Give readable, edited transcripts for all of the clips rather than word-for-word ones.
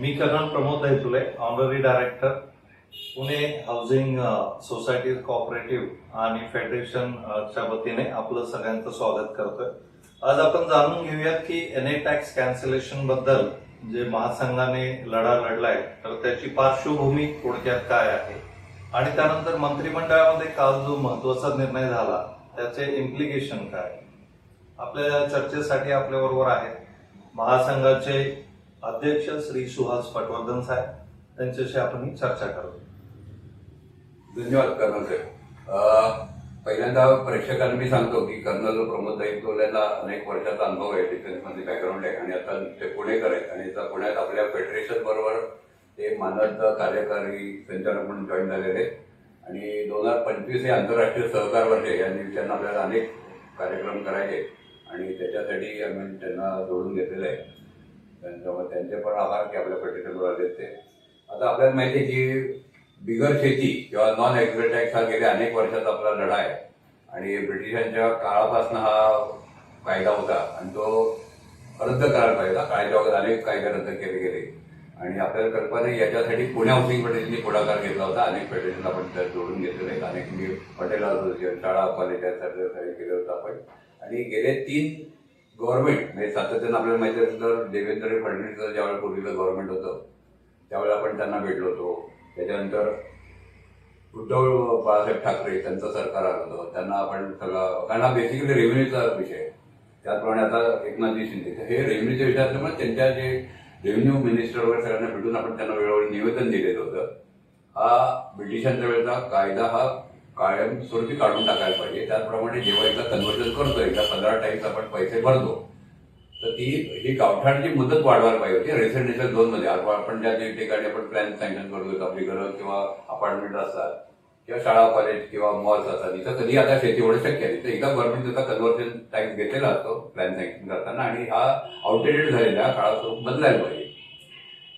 मी colonel Pramod Daitule, honorary director, Pune housing society cooperative आणि फेडरेशनच्या वतीने आपलं सगळ्यांचं स्वागत करतोय। आज आपण जाणून घेऊयात की एनए टॅक्स कॅन्सलेशन बद्दल जे महासंघाने लढा लढलाय तर त्याची पार्श्वभूमी थोडक्यात काय आहे आणि त्यानंतर मंत्रिमंडळामध्ये काल जो महत्वाचा निर्णय झाला त्याचे इम्प्लिकेशन काय। आपल्या चर्चेसाठी आपल्याबरोबर आहेत महासंघाचे अध्यक्ष श्री सुहास पटवर्धन साहेब, त्यांच्याशी आपण ही चर्चा करू। धन्यवाद कर्नल साहेब। पहिल्यांदा प्रेक्षकांना मी सांगतो की कर्नल प्रमोद दैतुलेला अनेक वर्षाचा अनुभव आहे, डिफेन्समध्ये बॅकग्राऊंड आहे आणि आता ते पुणेकर आहेत आणि आता पुण्यात आपल्या फेडरेशन बरोबर ते मानद कार्यकारी संचालक म्हणून जॉईन झालेले आणि 2025 हे आंतरराष्ट्रीय सहकार वर्ष आहे। या निमित्तानं आपल्याला अनेक कार्यक्रम करायचे आणि त्याच्यासाठी आम्ही त्यांना जोडून घेतलेलं आहे। त्यामुळे त्यांचे पण आभार की आपल्या फेडरेशनवर आले ते। आता आपल्याला माहिती आहे की बिगर शेती किंवा नॉन ॲग्री टॅक्स हा गेल्या अनेक वर्षाचा आपला लढा आहे आणि ब्रिटिशांच्या काळापासून हा कायदा होता आणि तो रद्द करायला पाहिजे। काळाच्या वगैरे अनेक कायदे रद्द केले गेले आणि आपल्याला कल्पना आहे याच्यासाठी पुणे हाऊसिंग फेडरेशनने पुढाकार घेतला होता। अनेक फेडरेशन आपण त्यात जोडून घेतलेले आहेत, अनेक मी हॉटेल असोसिएशन, शाळा, कॉलेज यासारखे केलं होतं आपण आणि गेले 3 गव्हर्नमेंट म्हणजे सातत्यानं आपल्याला माहिती असेल तर देवेंद्र फडणवीसचं ज्यावेळेला पूर्वीचं गव्हर्नमेंट होतं त्यावेळेला आपण त्यांना भेटलो होतो। त्याच्यानंतर उद्धव बाळासाहेब ठाकरे त्यांचं सरकार आलं होतं, त्यांना आपण सगळं कारण हा बेसिकली रेव्हेन्यूचा विषय आहे। त्याचप्रमाणे आता एकनाथजी शिंदे हे रेव्हेन्यूच्या विषय असल्यामुळे त्यांच्या जे रेव्हेन्यू मिनिस्टर वगैरे सगळ्यांना भेटून आपण त्यांना वेळोवेळी निवेदन दिलेलं होतं। हा ब्रिटिशांच्या वेळेचा कायदा हा कायमस्वरूपी काढून टाकायला पाहिजे। त्याचप्रमाणे जेव्हा एकदा कन्व्हर्जन करतो, एकदा 15 टाइम्स आपण पैसे भरतो तर ही गावठाणची मुदत वाढवायला पाहिजे होती। रेसिडेन्शियल झोनमध्ये आपण ज्या ठिकाणी आपण प्लॅन सँक्शन करतो, आपली घरं किंवा अपार्टमेंट असतात किंवा शाळा, कॉलेज किंवा मॉल्स असतात, तिथं कधी आता शेती होणं शक्य आहे। तर एकदा गव्हर्नमेंट त्याचा कन्व्हर्जन टॅक्स घेतलेला असतो प्लॅन सँक्शन करताना आणि हा आउटडेटेड झालेला काळात बदलायला पाहिजे।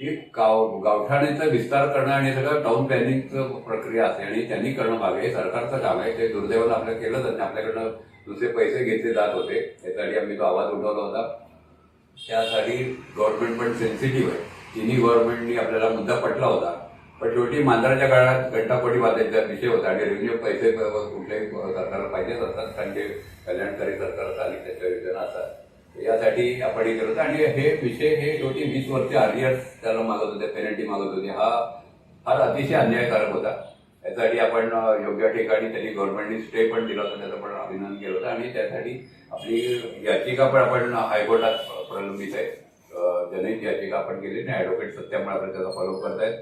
की गावठाणीचा विस्तार करणं आणि सगळं टाउन प्लॅनिंगचं प्रक्रिया असते आणि त्यांनी करणं भाग हे सरकारचं काम आहे। ते दुर्दैवानं आपल्याला केलं जातं, आपल्याकडनं दुसरे पैसे घेतले जात होते, त्यासाठी आम्ही तो आवाज उठवला होता। त्यासाठी गव्हर्नमेंट पण सेन्सिटिव्ह आहे। तिन्ही गव्हर्नमेंटनी आपल्याला मुद्दा पटला होता, पण शेवटी मांजराच्या काळात घंटापडी वाजायचा विषय होता आणि रेव्हेन्यू पैसे कुठल्याही सरकारला पाहिजेच असतात कारण ते कल्याणकारी सरकार आणि त्याच्या योजना असतात। यासाठी आपण हे केलं होतं आणि हे विषय हे शेवटी 20 वर्ष आर्रियर्स त्याला मागत होते, पेनल्टी मागत होते। हा अतिशय अन्यायकारक होता। यासाठी आपण योग्य ठिकाणी त्यांनी गव्हर्नमेंटनी स्टे पण दिला होता, त्याचं पण अभिनंदन केलं होतं आणि त्यासाठी आपली याचिका पण आपण हायकोर्टात प्रलंबित आहे। जनहित याचिका आपण केली आणि ॲडव्होकेट सत्यामुळे आपण त्याचा फॉलो करत आहेत।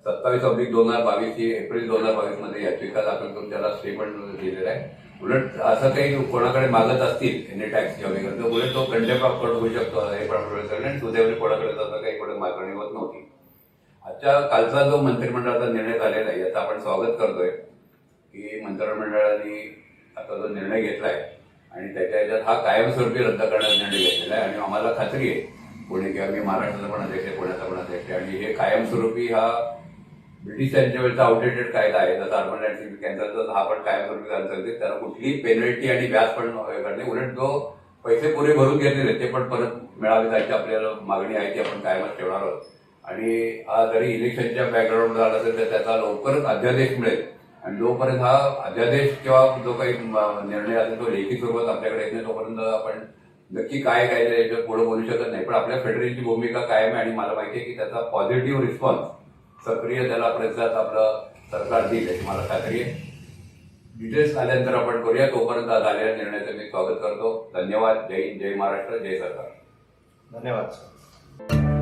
27/2022 ही एप्रिल 2022 मध्ये याचिका दाखल करून त्याला स्टे पण दिलेला आहे। उलट असं काही कोणाकडे मागत असतील एनए टॅक्स वगैरे तर उलट तो कंटेम्प्ट ऑफ कोर्ट होऊ शकतो हे पण आणि सुदैवाने कोणाकडे तसं काही कोणी मागणी होत नव्हती। आजच्या कालचा जो मंत्रिमंडळाचा निर्णय झालेला आहे याचं आपण स्वागत करतोय की मंत्रिमंडळाने आता जो निर्णय घेतलाय आणि त्याच्या ह्याच्यात हा कायमस्वरूपी रद्द करण्याचा निर्णय घेतलेला आहे आणि आम्हाला खात्री आहे पुणे किंवा मी महाराष्ट्राचा पण अध्यक्ष आहे, पुण्याचा पण अध्यक्ष आहे आणि हे कायमस्वरूपी हा ब्रिटिशांच्या वेळेचा आउटडेटेड कायदा आहे। जसं अर्बन लँड कॅन्सरचा हा पण कायमस्वरूपी झाला तर त्याला कुठलीही पेनल्टी आणि व्याज पण करणे, उलट जो पैसे पुरे भरून घेतलेले ते पण परत मिळावे जायची आपल्याला मागणी आहे ती आपण कायमच ठेवणार आहोत आणि हा जरी इलेक्शनच्या बॅकग्राऊंड झाला असेल तर त्याचा लवकरच अध्यादेश मिळेल आणि जोपर्यंत हा अध्यादेश किंवा जो काही निर्णय असेल तो लेखी स्वरूपात आपल्याकडे येत नाही तोपर्यंत आपण नक्की काय याच्यावर पुढे बोलू शकत नाही। पण आपल्या फेडरेशनची भूमिका कायम आहे आणि मला माहिती आहे की त्याचा पॉझिटिव्ह रिस्पॉन्स सक्रिय त्याला प्रतिसाद आपलं सरकार देईल याची मला खात्री आहे। डिटेल्स आल्यानंतर आपण करूया, तोपर्यंत झालेल्या निर्णयाचं मी स्वागत करतो। धन्यवाद। जय हिंद, जय महाराष्ट्र, जय सरकार। धन्यवाद सर।